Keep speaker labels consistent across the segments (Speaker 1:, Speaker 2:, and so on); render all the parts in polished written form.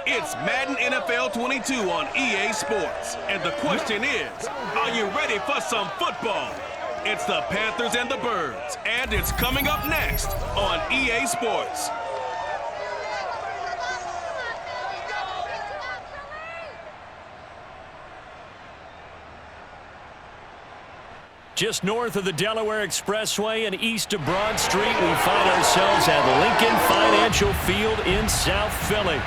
Speaker 1: It's Madden NFL 22 on EA Sports. And the question is, are you ready for some football? It's the Panthers and the Birds, and it's coming up next on EA Sports.
Speaker 2: Just north of the Delaware Expressway and east of Broad Street, we find ourselves at Lincoln Financial Field in South Philly.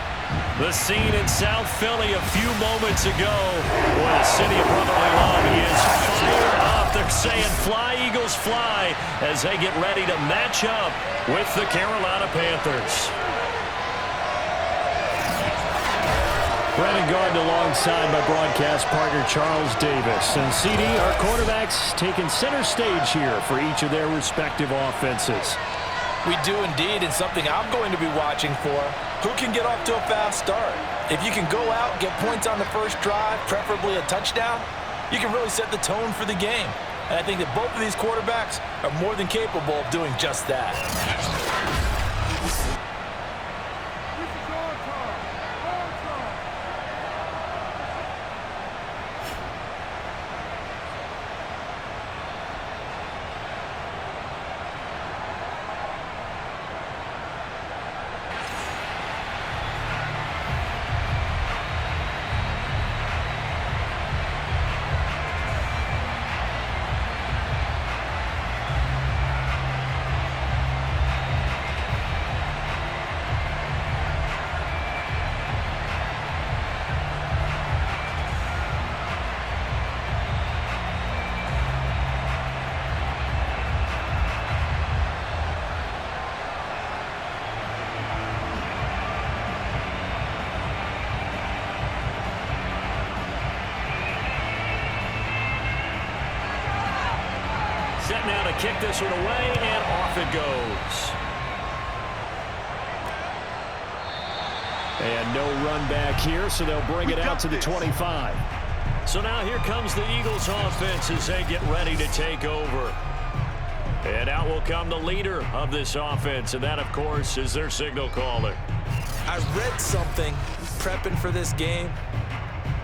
Speaker 2: The scene in South Philly a few moments ago, where the city of brotherly love is fired up. They're saying, "Fly, Eagles, fly," as they get ready to match up with the Carolina Panthers. Brandon Garden alongside my broadcast partner Charles Davis. And CD, our quarterbacks taking center stage here for each of their respective offenses.
Speaker 3: We do indeed, and something I'm going to be watching for. Who can get off to a fast start? If you can go out, get points on the first drive, preferably a touchdown, you can really set the tone for the game. And I think that both of these quarterbacks are more than capable of doing just that.
Speaker 2: Set now to kick this one away, and off it goes. And no run back here, so they'll bring it out to the 25. So now here comes the Eagles offense as they get ready to take over. And out will come the leader of this offense, and that, of course, is their signal caller.
Speaker 3: I read something prepping for this game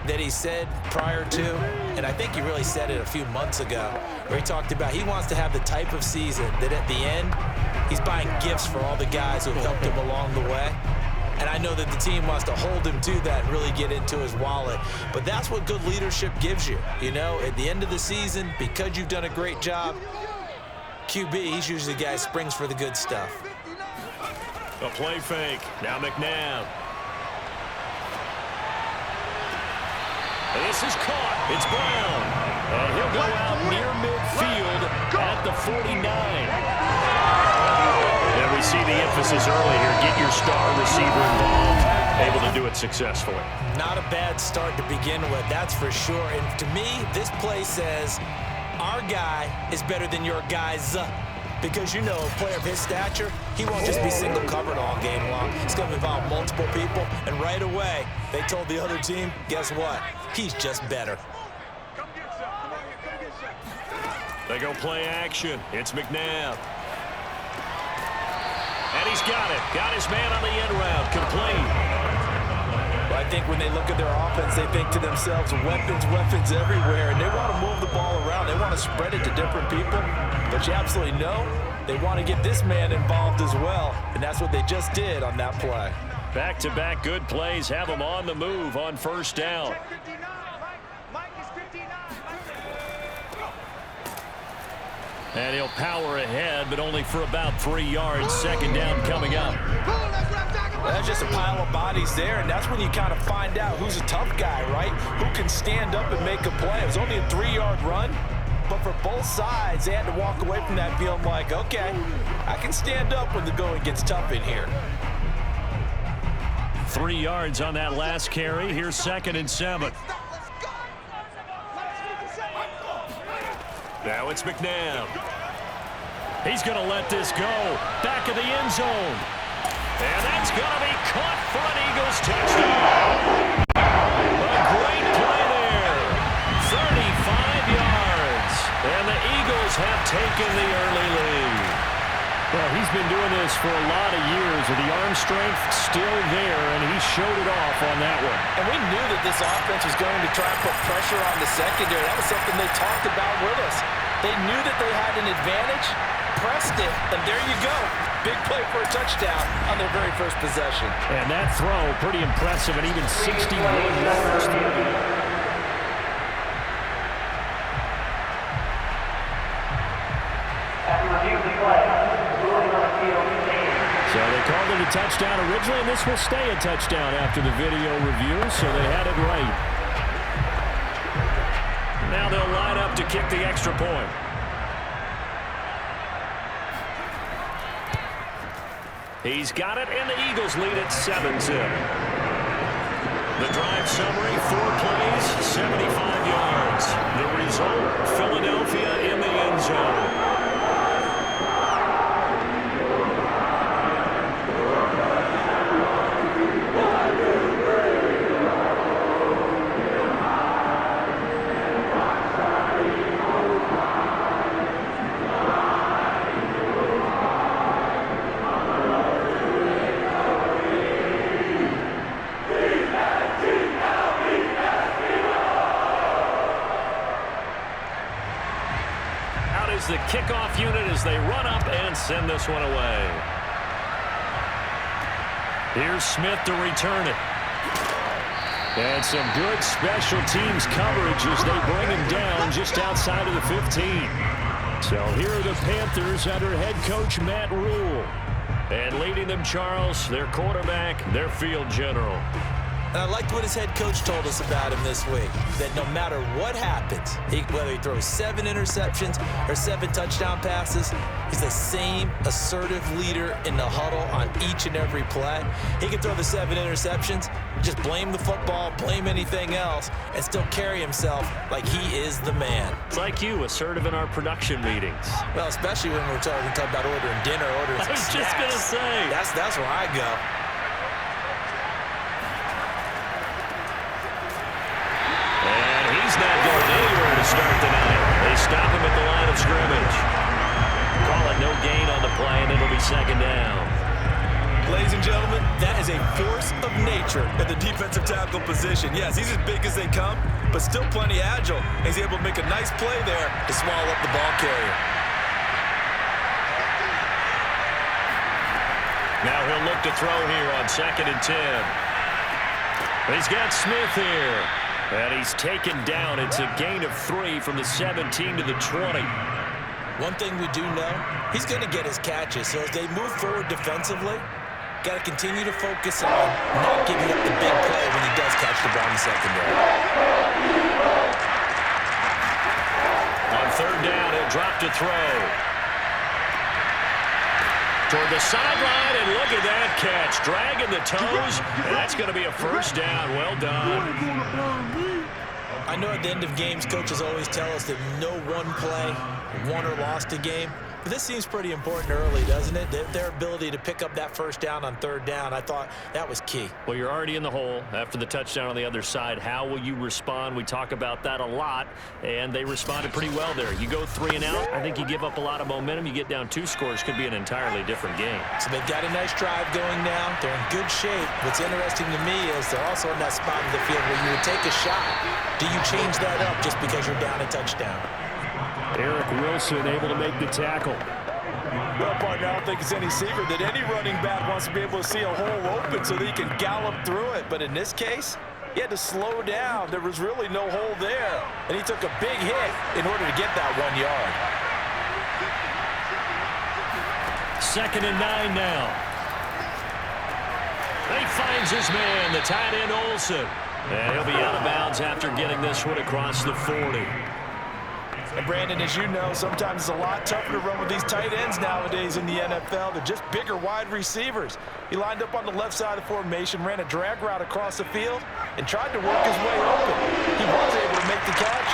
Speaker 3: that he said prior to, and I think he really said it a few months ago, where he talked about he wants to have the type of season that at the end, he's buying gifts for all the guys who have helped him along the way. And I know that the team wants to hold him to that and really get into his wallet. But that's what good leadership gives you. You know, at the end of the season, because you've done a great job, QB, he's usually the guy who springs for the good stuff.
Speaker 2: A play fake. Now McNabb. This is caught. It's Brown. And he'll go out near midfield at the 49. And we see the emphasis early here. Get your star receiver involved. Able to do it successfully.
Speaker 3: Not a bad start to begin with, that's for sure. And to me, this play says our guy is better than your guy's. Because, you know, a player of his stature, he won't just be single covered all game long. It's going to involve multiple people. And right away, they told the other team, guess what? He's just better.
Speaker 2: They go play action. It's McNabb. And he's got it. Got his man on the end route. Complete.
Speaker 3: Well, I think when they look at their offense, they think to themselves, weapons, weapons everywhere. And they want to move the ball around. They want to spread it to different people. But you absolutely know they want to get this man involved as well. And that's what they just did on that play.
Speaker 2: Back-to-back good plays have them on the move on first down. And he'll power ahead, but only for about 3 yards. Second down coming up.
Speaker 3: That's just a pile of bodies there, and that's when you kind of find out who's a tough guy, right? Who can stand up and make a play. It was only a 3-yard run, but for both sides, they had to walk away from that feeling like, okay, I can stand up when the going gets tough in here.
Speaker 2: 3 yards on that last carry. Here's 2nd and 7. Now it's McNabb. He's going to let this go. Back of the end zone. And that's going to be caught for an Eagles touchdown. A great play there. 35 yards. And the Eagles have taken the early lead. Well, he's been doing this for a lot of years with the arm strength still there, and he showed it off on that one.
Speaker 3: And we knew that this offense was going to try and put pressure on the secondary. That was something they talked about with us. They knew that they had an advantage, pressed it, and there you go. Big play for a touchdown on their very first possession.
Speaker 2: And that throw, pretty impressive, and even 61 yards through. So they called it a touchdown originally, and this will stay a touchdown after the video review, so they had it right. Now they'll line up to kick the extra point. He's got it, and the Eagles lead at 7-0. The drive summary, 4 plays, 75 yards. The result, Philadelphia in the end zone. The kickoff unit as they run up and send this one away. Here's Smith to return it. And some good special teams coverage as they bring him down just outside of the 15. So here are the Panthers under head coach Matt Rule. And leading them, Charles, their quarterback, their field general.
Speaker 3: And I liked what his head coach told us about him this week, that no matter what happens, whether he throws 7 interceptions or 7 touchdown passes, he's the same assertive leader in the huddle on each and every play. He can throw the 7 interceptions, just blame the football, blame anything else, and still carry himself like he is the man.
Speaker 2: It's like you, assertive in our production meetings.
Speaker 3: Well, especially when we're talking about ordering dinner, ordering
Speaker 2: I was
Speaker 3: snacks.
Speaker 2: just going to say.
Speaker 3: That's where I go.
Speaker 2: He's not going anywhere to start the night. They stop him at the line of scrimmage. Call it no gain on the play, and it'll be second down.
Speaker 3: Ladies and gentlemen, that is a force of nature in the defensive tackle position. Yes, he's as big as they come, but still plenty agile. He's able to make a nice play there to swallow up the ball carrier.
Speaker 2: Now he'll look to throw here on 2nd and 10. He's got Smith here. And he's taken down. It's a gain of 3 from the 17 to the 20.
Speaker 3: One thing we do know, he's going to get his catches. So as they move forward defensively, got to continue to focus on not giving up the big play when he does catch the ball in the secondary.
Speaker 2: On 3rd down, he'll drop to throw. Toward the sideline, and look at that catch. Dragging the toes, and that's going to be a first down. Well done.
Speaker 3: I know at the end of games, coaches always tell us that no one play won or lost a game. But this seems pretty important early, doesn't it? Their ability to pick up that first down on 3rd down, I thought that was key.
Speaker 2: Well, you're already in the hole after the touchdown on the other side. How will you respond? We talk about that a lot, and they responded pretty well there. You go 3 and out, I think you give up a lot of momentum. You get down 2 scores, could be an entirely different game.
Speaker 3: So they've got a nice drive going now. They're in good shape. What's interesting to me is they're also in that spot of the field where you would take a shot. Do you change that up just because you're down a touchdown?
Speaker 2: Eric Wilson able to make the tackle.
Speaker 4: Well, partner, I don't think it's any secret that any running back wants to be able to see a hole open so that he can gallop through it. But in this case, he had to slow down. There was really no hole there. And he took a big hit in order to get that 1 yard.
Speaker 2: 2nd and 9 now. He finds his man, the tight end Olsen. And he'll be out of bounds after getting this one across the 40.
Speaker 4: And Brandon, as you know, sometimes it's a lot tougher to run with these tight ends nowadays in the NFL. They're just bigger wide receivers. He lined up on the left side of the formation, ran a drag route across the field, and tried to work his way open. He was able to make the catch,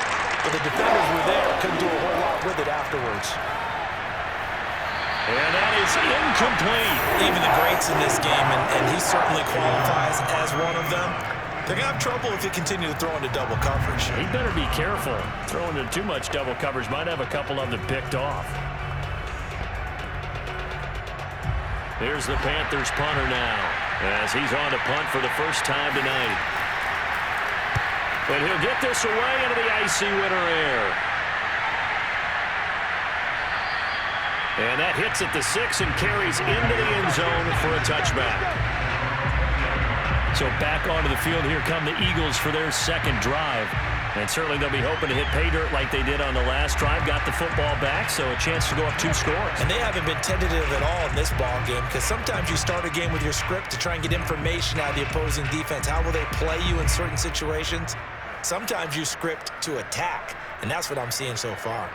Speaker 4: but the defenders were there. Couldn't do a whole lot with it afterwards.
Speaker 2: And that is incomplete.
Speaker 3: Even the greats in this game, and he certainly qualifies as one of them. They're going to have trouble if they continue to throw into double coverage.
Speaker 2: He better be careful. Throwing into too much double coverage might have a couple of them picked off. Here's the Panthers punter now, as he's on to punt for the first time tonight. And he'll get this away into the icy winter air. And that hits at the 6 and carries into the end zone for a touchback. So back onto the field, here come the Eagles for their second drive. And certainly they'll be hoping to hit pay dirt like they did on the last drive. Got the football back, so a chance to go up 2 scores.
Speaker 3: And they haven't been tentative at all in this ball game, because sometimes you start a game with your script to try and get information out of the opposing defense. How will they play you in certain situations? Sometimes you script to attack, and that's what I'm seeing so far.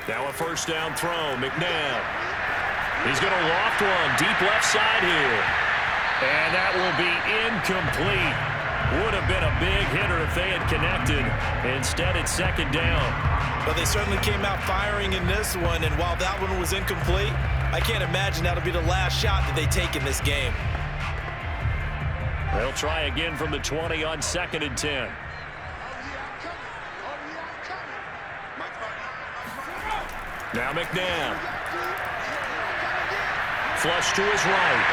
Speaker 2: Now a first down throw, McNabb. He's going to loft one, deep left side here. And that will be incomplete. Would have been a big hitter if they had connected. Instead, it's second down.
Speaker 3: But they certainly came out firing in this one, and while that one was incomplete, I can't imagine that'll be the last shot that they take in this game.
Speaker 2: They'll try again from the 20 on 2nd and 10. Now McNabb. Flush to his right.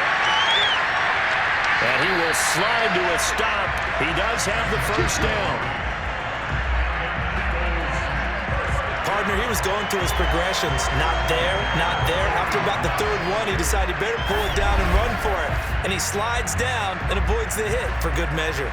Speaker 2: And he will slide to a stop. He does have the first down.
Speaker 3: Partner, he was going through his progressions. Not there, not there. After about the 3rd one, he decided he better pull it down and run for it. And he slides down and avoids the hit for good measure.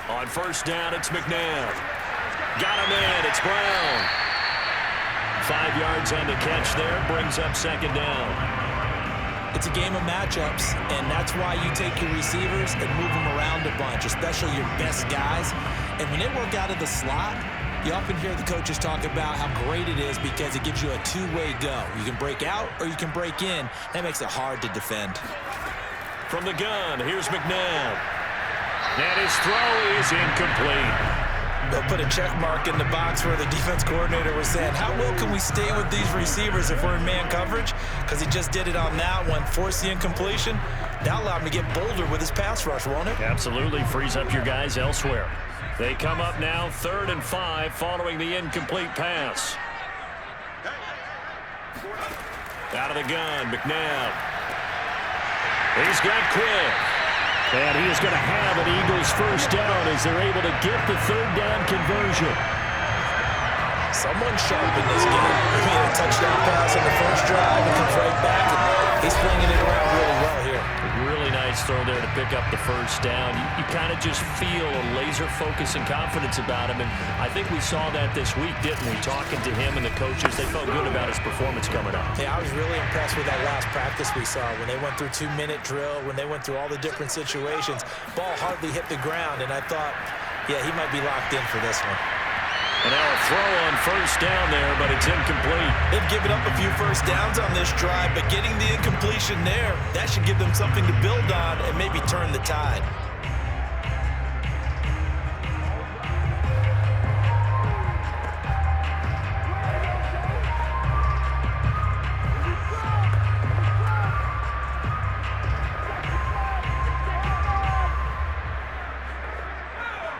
Speaker 2: On first down, it's McNabb. Got him in. It's Brown. 5 yards on the catch there. Brings up second down.
Speaker 3: It's a game of matchups, and that's why you take your receivers and move them around a bunch, especially your best guys. And when they work out of the slot, you often hear the coaches talk about how great it is because it gives you a two-way go. You can break out or you can break in. That makes it hard to defend.
Speaker 2: From the gun, here's McNabb. And his throw is incomplete.
Speaker 3: They'll put a check mark in the box where the defense coordinator was saying, how well can we stay with these receivers if we're in man coverage? Because he just did it on that one, forced the incompletion. That allowed him to get bolder with his pass rush, won't it?
Speaker 2: Absolutely, frees up your guys elsewhere. They come up now 3rd and 5 following the incomplete pass. Out of the gun, McNabb. He's got quick. And he is going to have an Eagles first down as they're able to get the 3rd down conversion.
Speaker 3: Someone sharp in this game. He made a touchdown pass on the first drive and comes right back. And he's flinging it around really well here.
Speaker 2: Really nice throw there to pick up the first down. You kind of just feel a laser focus and confidence about him. And I think we saw that this week, didn't we? Talking to him and the coaches, they felt good about his performance coming up.
Speaker 3: Yeah, I was really impressed with that last practice we saw when they went through 2-minute drill, when they went through all the different situations. Ball hardly hit the ground, and I thought, yeah, he might be locked in for this one.
Speaker 2: And now a throw on first down there, but it's incomplete.
Speaker 3: They've given up a few first downs on this drive, but getting the incompletion there, that should give them something to build on and maybe turn the tide.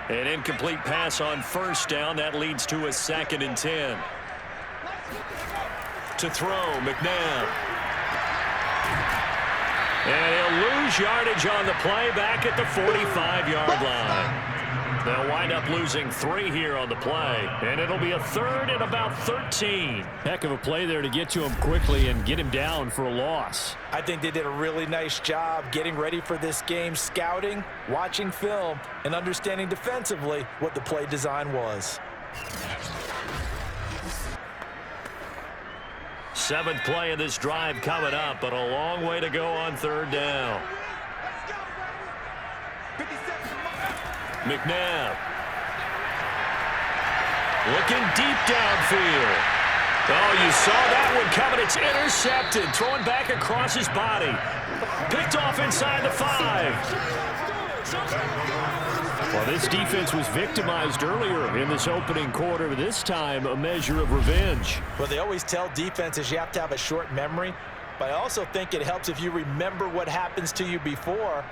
Speaker 2: An incomplete pass on first down. That leads to a 2nd and 10. To throw, McNabb. And he'll lose yardage on the play back at the 45-yard line. They'll wind up losing 3 here on the play, and it'll be a 3rd and about 13. Heck of a play there to get to him quickly and get him down for a loss.
Speaker 3: I think they did a really nice job getting ready for this game, scouting, watching film, and understanding defensively what the play design was.
Speaker 2: 7th play of this drive coming up, but a long way to go on 3rd down. McNabb. Looking deep downfield. Oh, you saw that one coming. It's intercepted. Throwing back across his body. Picked off inside the 5. Well, this defense was victimized earlier in this opening quarter. This time, a measure of revenge.
Speaker 3: Well, they always tell defenses you have to have a short memory, but I also think it helps if you remember what happens to you before,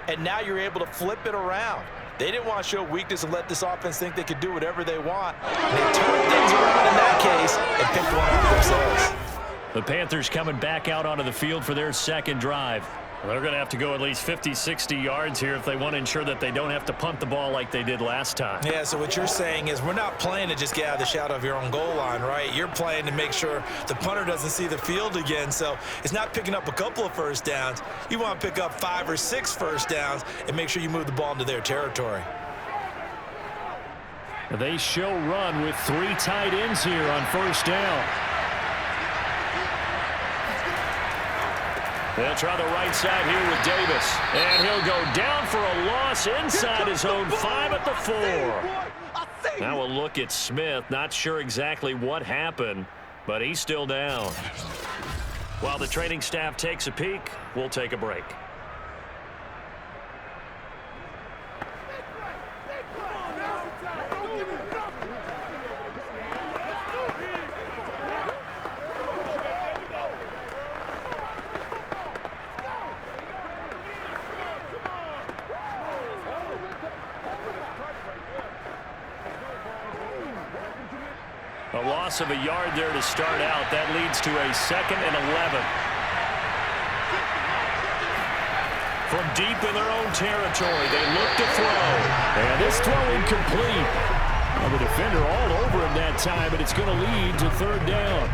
Speaker 3: and now you're able to flip it around. They didn't want to show weakness and let this offense think they could do whatever they want. And they turned things around in that case and picked one off themselves.
Speaker 2: The Panthers coming back out onto the field for their second drive. They're going to have to go at least 50, 60 yards here if they want to ensure that they don't have to punt the ball like they did last time.
Speaker 3: Yeah, so what you're saying is we're not playing to just get out of the shadow of your own goal line, right? You're playing to make sure the punter doesn't see the field again. So it's not picking up a couple of first downs. You want to pick up 5 or 6 first downs and make sure you move the ball into their territory.
Speaker 2: They show run with 3 tight ends here on first down. They'll try the right side here with Davis. And he'll go down for a loss inside his own 5 at the 4. Now we'll look at Smith. Not sure exactly what happened, but he's still down. While the training staff takes a peek, we'll take a break. A loss of a yard there to start out. That leads to a 2nd and 11. From deep in their own territory, they look to throw. And this throw incomplete. Well, the defender all over him that time, and it's going to lead to 3rd down.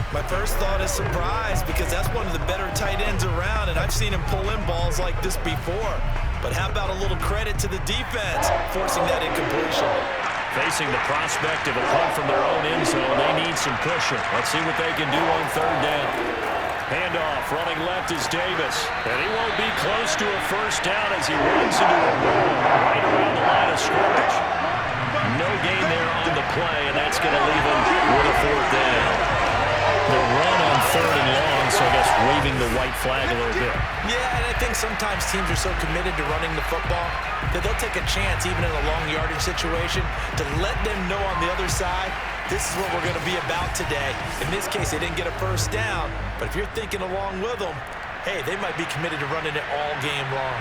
Speaker 3: My first thought is surprise because that's one of the better tight ends around, and I've seen him pull in balls like this before. But how about a little credit to the defense forcing that incompletion?
Speaker 2: Facing the prospect of a punt from their own end zone, they need some pushing. Let's see what they can do on 3rd down. Handoff, running left is Davis. And he won't be close to a first down as he runs into a wall right around the line of scrimmage. No gain there on the play, and that's going to leave him with a 4th down. The run on 3rd and long, so I guess waving the white flag a little bit.
Speaker 3: Yeah, and I think sometimes teams are so committed to running the football that they'll take a chance, even in a long yardage situation, to let them know on the other side, this is what we're going to be about today. In this case, they didn't get a first down, but if you're thinking along with them, hey, they might be committed to running it all game long.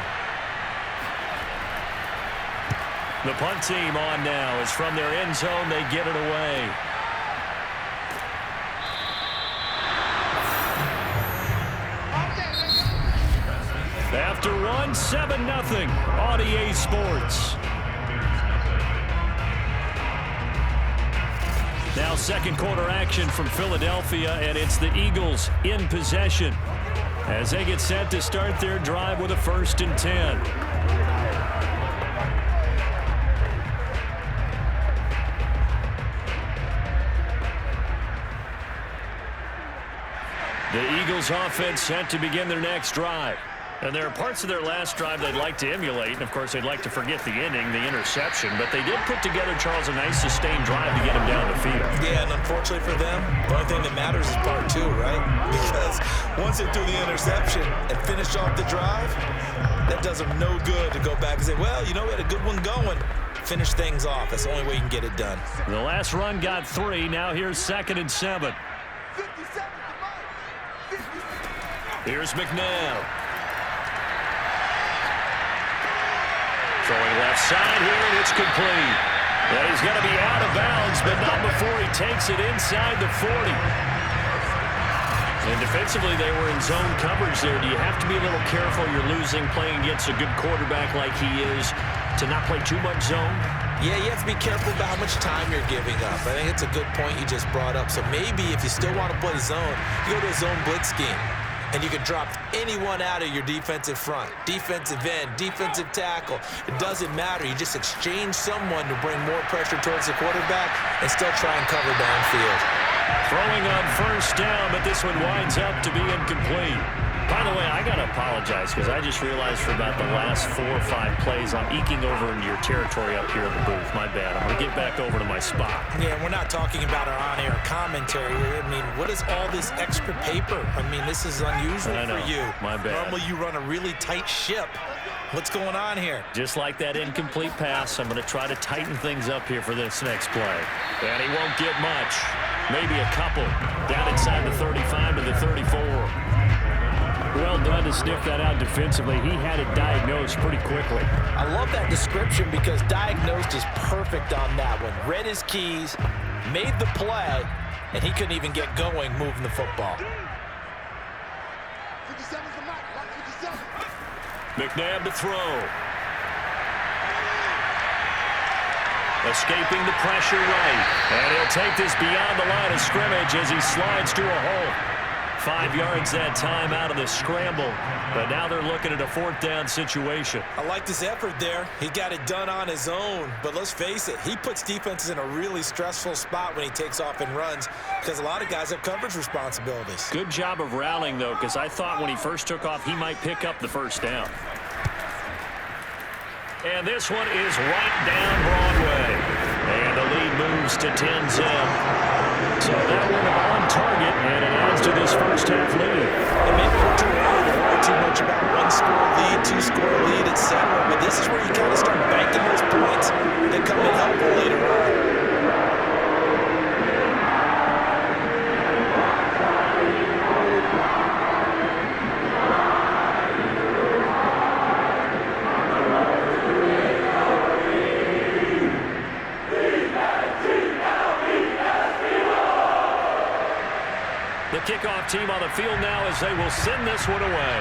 Speaker 2: The punt team on now is from their end zone. They get it away. After 1, 7-0 on EA Sports. Now 2nd quarter action from Philadelphia, and it's the Eagles in possession as they get set to start their drive with a 1st and 10. The Eagles offense set to begin their next drive. And there are parts of their last drive they'd like to emulate. And, of course, they'd like to forget the ending, the interception. But they did put together, Charles, a nice sustained drive to get them down the field.
Speaker 3: Yeah, and unfortunately for them, the only thing that matters is part 2, right? Because once they threw the interception and finished off the drive, that does them no good to go back and say, well, you know, we had a good one going. Finish things off. That's the only way you can get it done.
Speaker 2: The last run got 3. Now here's 2nd and 7. Here's McNabb. Throwing left side here, and it's complete. And he's going to be out of bounds, but not before he takes it inside the 40. And defensively, they were in zone coverage there. Do you have to be a little careful? You're losing playing against a good quarterback like he is to not play too much zone?
Speaker 3: Yeah, you have to be careful about how much time you're giving up. I think it's a good point you just brought up. So maybe if you still want to play zone, you go to a zone blitz scheme. And you can drop anyone out of your defensive front, defensive end, defensive tackle. It doesn't matter. You just exchange someone to bring more pressure towards the quarterback and still try and cover downfield.
Speaker 2: Throwing on 1st down, but this one winds up to be incomplete. By the way, I got to apologize because I just realized for about the last 4 or 5 plays, I'm eking over into your territory up here in the booth. My bad. I'm going to get back over to my spot.
Speaker 3: Yeah, we're not talking about our on-air commentary. I mean, what is all this extra paper? I mean, this is unusual for you.
Speaker 2: My bad.
Speaker 3: Normally you run a really tight ship. What's going on here?
Speaker 2: Just like that incomplete pass, I'm going to try to tighten things up here for this next play. And he won't get much. Maybe a couple. Down inside the 35 to the 34. Well done to sniff that out defensively. He had it diagnosed pretty quickly.
Speaker 3: I love that description because diagnosed is perfect on that one. Read his keys, made the play, and he couldn't even get going moving the football.
Speaker 2: McNabb to throw. Escaping the pressure right. And he'll take this beyond the line of scrimmage as he slides to a hole. 5 yards that time out of the scramble. But now they're looking at a 4th down situation.
Speaker 3: I liked his effort there. He got it done on his own. But let's face it, he puts defenses in a really stressful spot when he takes off and runs because a lot of guys have coverage responsibilities.
Speaker 2: Good job of rallying, though, because I thought when he first took off, he might pick up the 1st down. And this one is right down Broadway. And the lead moves to 10-zip. So that one on target, and it adds to this first half lead.
Speaker 3: And maybe we're too early to worry too much about 1-score lead, 2-score lead, etc. But this is where you kind of start banking those points that come in helpful later on.
Speaker 2: The kickoff team on the field now as they will send this one away.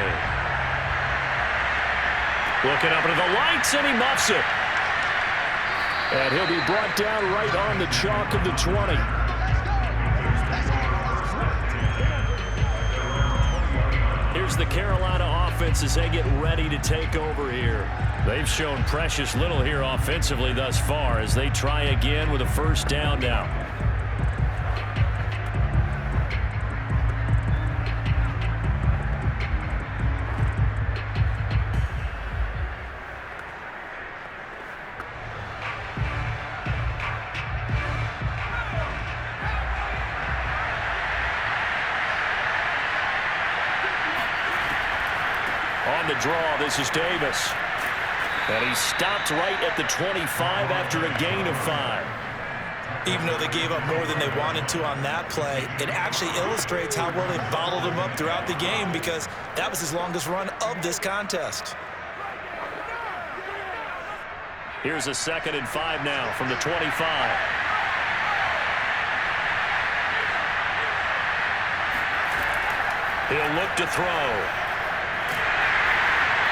Speaker 2: Looking up into the lights, and he muffs it. And he'll be brought down right on the chalk of the 20. Here's the Carolina offense as they get ready to take over here. They've shown precious little here offensively thus far as they try again with a 1st down now. On the draw, this is Davis. And he stopped right at the 25 after a gain of 5.
Speaker 3: Even though they gave up more than they wanted to on that play, it actually illustrates how well they bottled him up throughout the game because that was his longest run of this contest.
Speaker 2: Here's a 2nd and 5 now from the 25. He'll look to throw.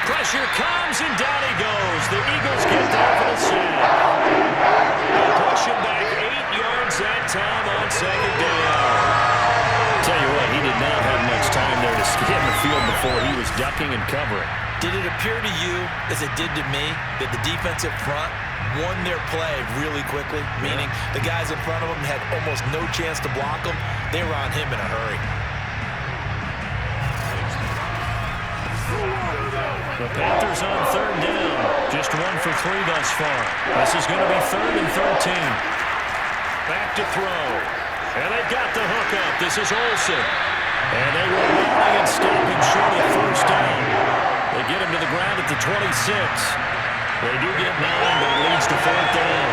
Speaker 2: Pressure comes, and down he goes. The Eagles get there for the sack. They'll push him back 8 yards that time on 2nd down. Tell you what, he did not have much time there to scan the field before he was ducking and covering.
Speaker 3: Did it appear to you, as it did to me, that the defensive front won their play really quickly? Meaning the guys in front of them had almost no chance to block him. They were on him in a hurry.
Speaker 2: The Panthers on 3rd down. Just 1 for 3 thus far. This is going to be 3rd and 13. Back to throw. And they've got the hook up. This is Olsen. And they will rally and stop him short at 1st down. They get him to the ground at the 26. They do get 9, but it leads to 4th down.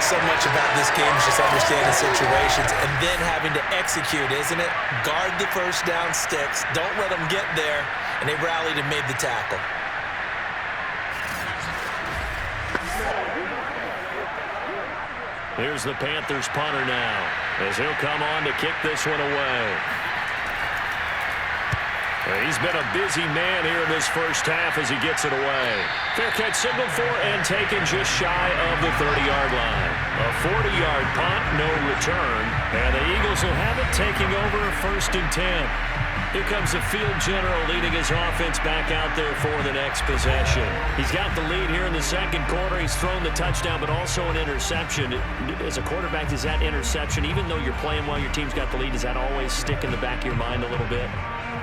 Speaker 3: So much about this game is just understanding situations and then having to execute, isn't it? Guard the 1st down sticks. Don't let them get there. And they rallied and made the tackle.
Speaker 2: Here's the Panthers punter now as he'll come on to kick this one away. He's been a busy man here in this first half as he gets it away. Fair catch signaled for and taken just shy of the 30-yard line. A 40-yard punt, no return. And the Eagles will have it taking over 1st and 10. Here comes the field general leading his offense back out there for the next possession. He's got the lead here in the 2nd quarter. He's thrown the touchdown, but also an interception. As a quarterback, does that interception, even though you're playing while your team's got the lead, does that always stick in the back of your mind a little bit?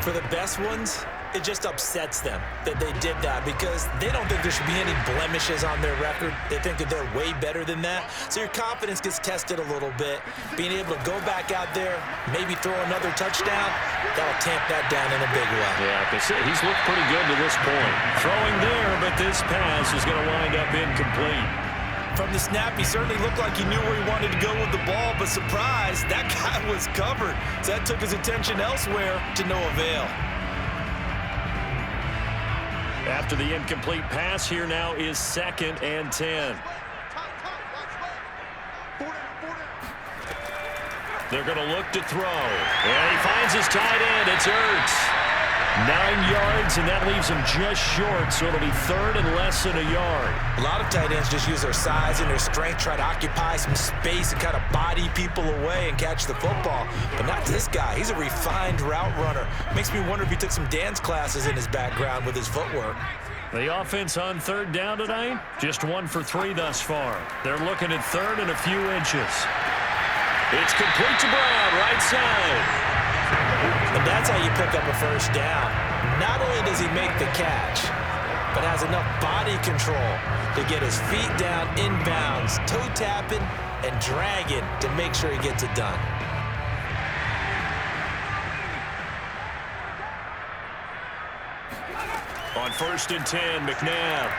Speaker 3: For the best ones, it just upsets them that they did that because they don't think there should be any blemishes on their record. They think that they're way better than that. So your confidence gets tested a little bit. Being able to go back out there, maybe throw another touchdown, that'll tamp that down in a big way.
Speaker 2: Yeah, because he's looked pretty good to this point. Throwing there, but this pass is going to wind up incomplete.
Speaker 3: From the snap, he certainly looked like he knew where he wanted to go with the ball, but surprise, that guy was covered. So that took his attention elsewhere to no avail.
Speaker 2: After the incomplete pass, here now is 2nd and 10. They're going to look to throw. And he finds his tight end. It's Ertz. 9 yards, and that leaves him just short, so it'll be 3rd and less than a yard.
Speaker 3: A lot of tight ends just use their size and their strength, try to occupy some space and kind of body people away and catch the football. But not this guy. He's a refined route runner. Makes me wonder if he took some dance classes in his background with his footwork.
Speaker 2: The offense on 3rd down tonight, just 1 for 3 thus far. They're looking at 3rd and a few inches. It's complete to Brown, right side.
Speaker 3: And that's how you pick up a first down. Not only does he make the catch, but has enough body control to get his feet down inbounds, toe tapping and dragging to make sure he gets it done.
Speaker 2: On 1st and 10, McNabb.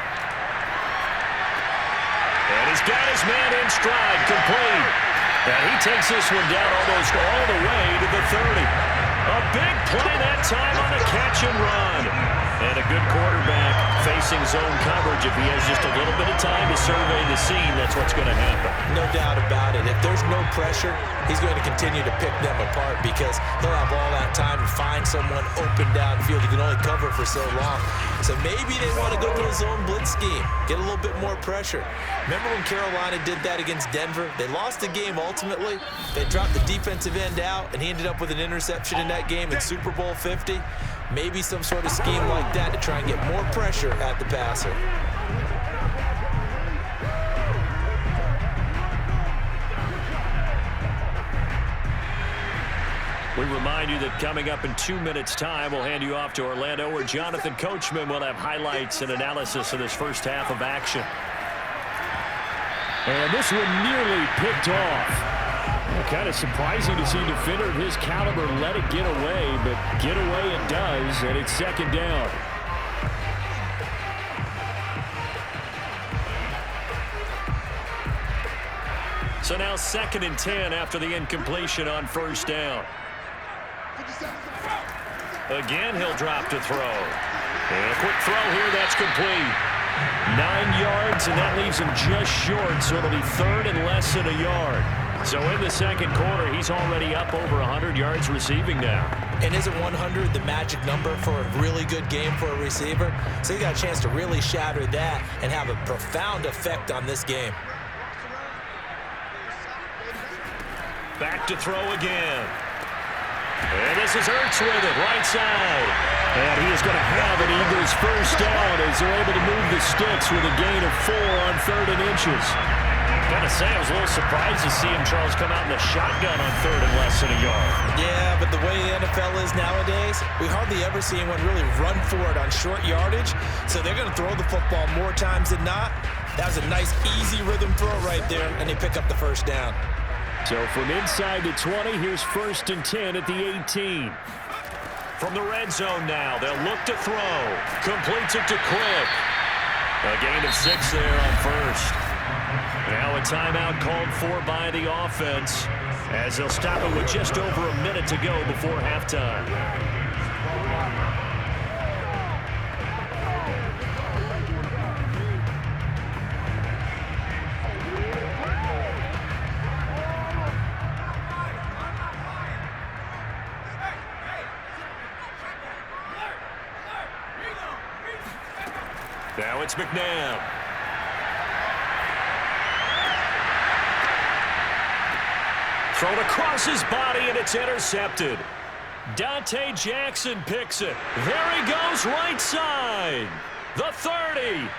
Speaker 2: And he's got his man in stride, complete. And he takes this one down almost all the way to the 30. A big play that time on a catch and run. And a good quarterback facing zone coverage. If he has just a little bit of time to survey the scene, that's what's going to happen.
Speaker 3: No doubt about it. If there's no pressure, he's going to continue to pick them apart because he'll have all that time to find someone open downfield. He can only cover for so long. So maybe they want to go to a zone blitz scheme, get a little bit more pressure. Remember when Carolina did that against Denver? They lost the game ultimately. They dropped the defensive end out, and he ended up with an interception in that game in Super Bowl 50. Maybe some sort of scheme like that to try and get more pressure at the passer.
Speaker 2: We remind you that coming up in 2 minutes' time, we'll hand you off to Orlando, where Jonathan Coachman will have highlights and analysis of this first half of action. And this one nearly picked off. Kind of surprising to see a defender of his caliber let it get away, but get away it does, and it's 2nd down. So now 2nd and 10 after the incompletion on 1st down. Again, he'll drop to throw. And a quick throw here, that's complete. 9 yards, and that leaves him just short, so it'll be 3rd and less than a yard. So in the 2nd quarter, he's already up over 100 yards receiving now.
Speaker 3: And isn't 100 the magic number for a really good game for a receiver? So he got a chance to really shatter that and have a profound effect on this game.
Speaker 2: Back to throw again. And this is Ertz with it, right side. And he is going to have an Eagles first down as they're able to move the sticks with a gain of 4 on 3rd and inches. Gotta say, I was a little surprised to see him, Charles, come out in the shotgun on 3rd and less than a yard.
Speaker 3: Yeah, but the way the NFL is nowadays, we hardly ever see anyone really run for it on short yardage. So they're going to throw the football more times than not. That was a nice, easy rhythm throw right there, and they pick up the first down.
Speaker 2: So from inside the 20, here's 1st and 10 at the 18. From the red zone now, they'll look to throw. Completes it to Quick. A gain of 6 there on 1st. Now a timeout called for by the offense as they'll stop it with just over a minute to go before halftime. Now it's McNabb. Thrown across his body, and it's intercepted. Dante Jackson picks it. There he goes, right side. The 30.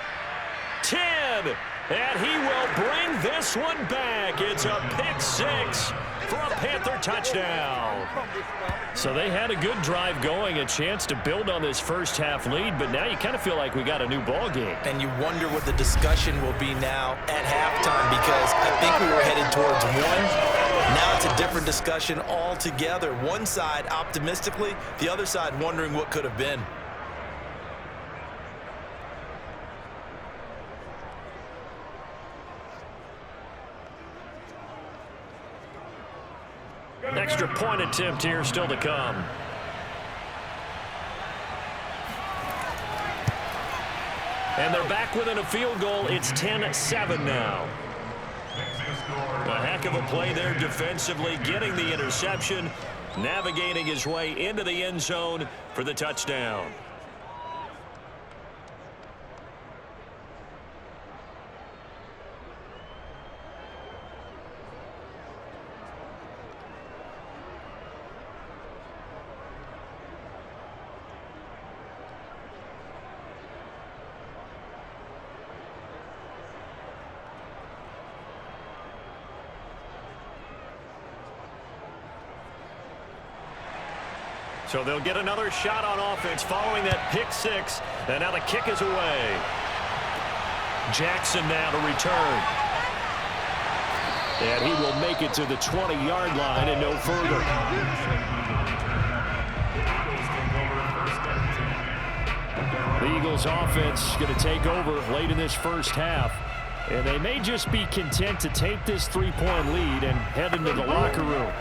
Speaker 2: 10. And he will bring this one back. It's a pick 6 for a Panther touchdown. So they had a good drive going, a chance to build on this first half lead, but now you kind of feel like we got a new ball game.
Speaker 3: And you wonder what the discussion will be now at halftime, because I think we were headed towards one. Now it's a different discussion altogether. One side optimistically, the other side wondering what could have been.
Speaker 2: An extra point attempt here still to come. And they're back within a field goal. It's 10-7 now. A heck of a play there defensively, getting the interception, navigating his way into the end zone for the touchdown. So they'll get another shot on offense following that pick six. And now the kick is away. Jackson now to return. And he will make it to the 20-yard line and no further. The Eagles offense going to take over late in this first half. And they may just be content to take this 3-point lead and head into the locker room.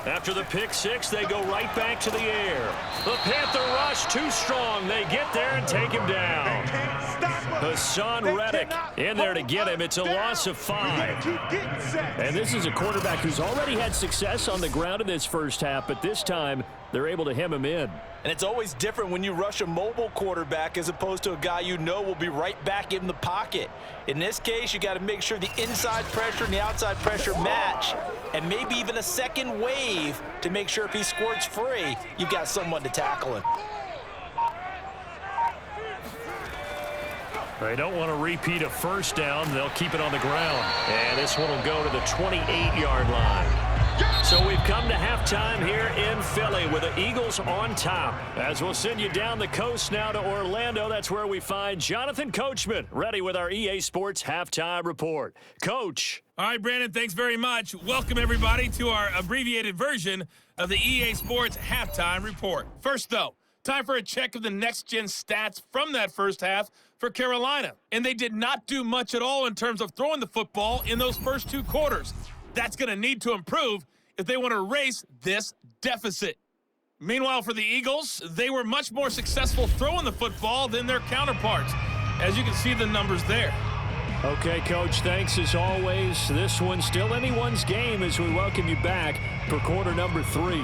Speaker 2: After the pick six, they go right back to the air. The Panther rush too strong. They get there and take him down. Hassan Reddick in there to get him. It's a loss of 5. And this is a quarterback who's already had success on the ground in this first half, but this time they're able to hem him in.
Speaker 3: And it's always different when you rush a mobile quarterback as opposed to a guy you know will be right back in the pocket. In this case, you got to make sure the inside pressure and the outside pressure match, and maybe even a second wave to make sure if he squirts free, you've got someone to tackle him.
Speaker 2: They don't want to repeat a first down. They'll keep it on the ground. And this one will go to the 28-yard line. So we've come to halftime here in Philly with the Eagles on top. As we'll send you down the coast now to Orlando, that's where we find Jonathan Coachman ready with our EA Sports Halftime Report. Coach.
Speaker 5: All right, Brandon, thanks very much. Welcome, everybody, to our abbreviated version of the EA Sports Halftime Report. First, though, time for a check of the next-gen stats from that first half for Carolina. And they did not do much at all in terms of throwing the football in those first 2 quarters. That's going to need to improve if they want to erase this deficit. Meanwhile, for the Eagles, they were much more successful throwing the football than their counterparts, as you can see the numbers there.
Speaker 2: Okay, Coach, thanks as always. This one's still anyone's game as we welcome you back for quarter number 3.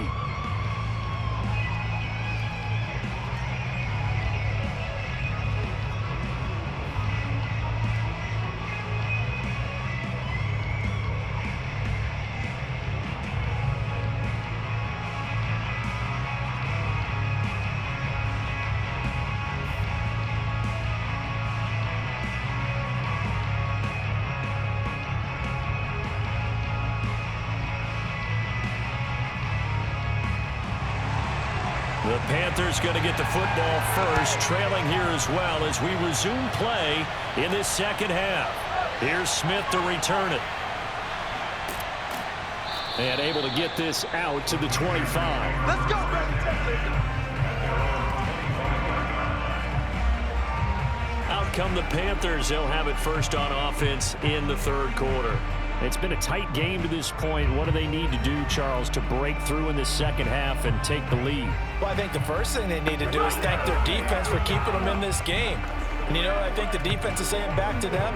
Speaker 2: The Panthers going to get the football first, trailing here as well as we resume play in this second half. Here's Smith to return it. And able to get this out to the 25.
Speaker 6: Let's go,
Speaker 2: Out come the Panthers. They'll have it first on offense in the third quarter. It's been a tight game to this point. What do they need to do, Charles, to break through in the second half and take the lead?
Speaker 3: Well, I think the first thing they need to do is thank their defense for keeping them in this game. And you know what I think the defense is saying back to them?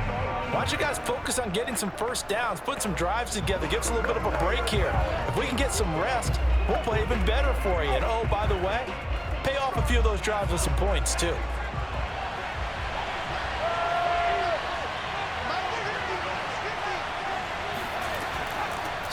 Speaker 3: Why don't you guys focus on getting some first downs, put some drives together, give us a little bit of a break here. If we can get some rest, we'll play even better for you. And oh, by the way, pay off a few of those drives with some points too.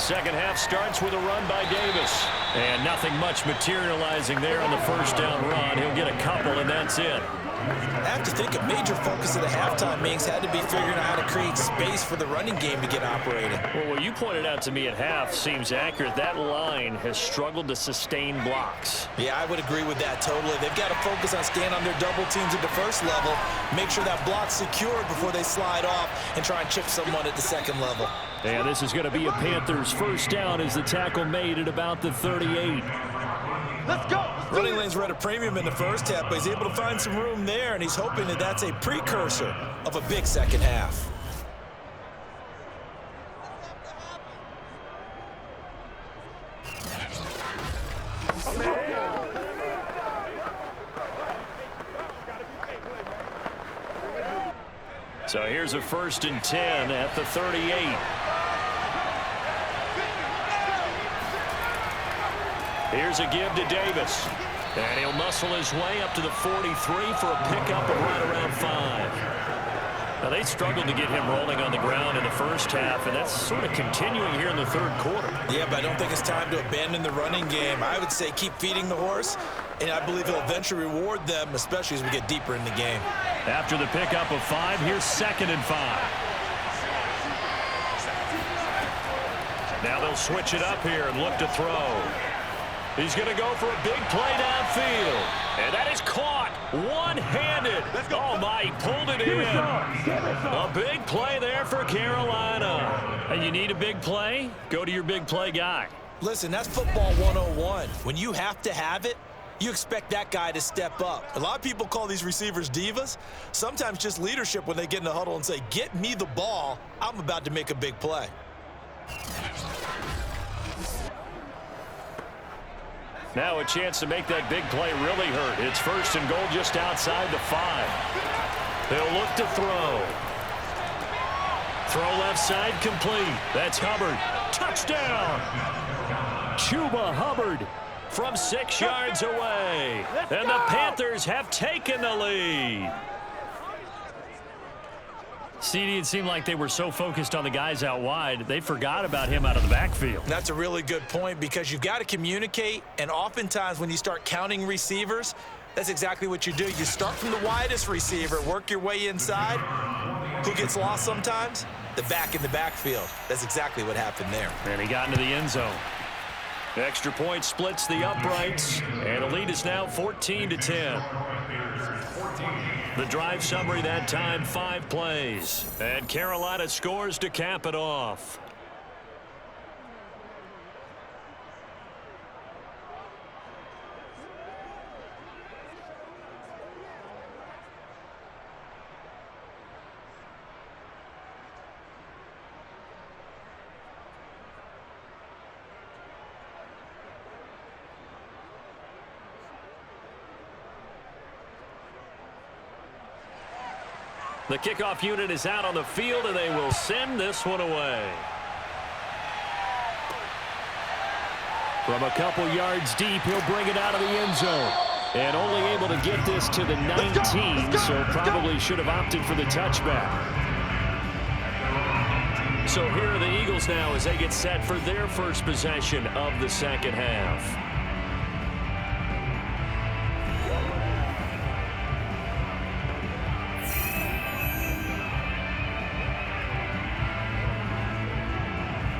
Speaker 2: Second half starts with a run by Davis. And nothing much materializing there on the first down run. He'll get a couple, and that's it.
Speaker 3: I have to think a major focus of the halftime meetings had to be figuring out how to create space for the running game to get operating.
Speaker 2: Well, what you pointed out to me at half seems accurate. That line has struggled to sustain blocks.
Speaker 3: Yeah, I would agree with that totally. They've got to focus on staying on their double teams at the first level, make sure that block's secured before they slide off and try and chip someone at the second level.
Speaker 2: And this is going to be a Panthers first down as the tackle made at about the 38.
Speaker 4: Let's go.
Speaker 3: Running lanes were at a premium in the first half, but he's able to find some room there, and he's hoping that that's a precursor of a big second half.
Speaker 2: So here's a 1st and 10 at the 38. Here's a give to Davis. And he'll muscle his way up to the 43 for a pickup of right around 5. Now, they struggled to get him rolling on the ground in the first half, and that's sort of continuing here in the third quarter.
Speaker 3: Yeah, but I don't think it's time to abandon the running game. I would say keep feeding the horse, and I believe he'll eventually reward them, especially as we get deeper in the game.
Speaker 2: After the pickup of 5, here's 2nd and 5. Now they'll switch it up here and look to throw. He's going to go for a big play downfield. And that is caught one-handed. Oh, my, he pulled it in. A big play there for Carolina. And you need a big play? Go to your big play guy.
Speaker 3: Listen, that's football 101. When you have to have it, you expect that guy to step up. A lot of people call these receivers divas. Sometimes just leadership when they get in the huddle and say, get me the ball. I'm about to make a big play.
Speaker 2: Now a chance to make that big play really hurt. It's 1st and goal just outside the 5. They'll look to throw. Throw left side complete. That's Hubbard. Touchdown! Chuba Hubbard from 6 yards away. And the Panthers have taken the lead. CD, it seemed like they were so focused on the guys out wide, they forgot about him out of the backfield.
Speaker 3: That's a really good point because you've got to communicate, and oftentimes when you start counting receivers, that's exactly what you do. You start from the widest receiver, work your way inside. Who gets lost sometimes? The back in the backfield. That's exactly what happened there.
Speaker 2: And he got into the end zone. Extra point splits the uprights, and the lead is now 14-10. The drive summary that time, 5 plays. And Carolina scores to cap it off. The kickoff unit is out on the field, and they will send this one away. From a couple yards deep, he'll bring it out of the end zone. And only able to get this to the 19, so probably should have opted for the touchback. So here are the Eagles now as they get set for their first possession of the second half.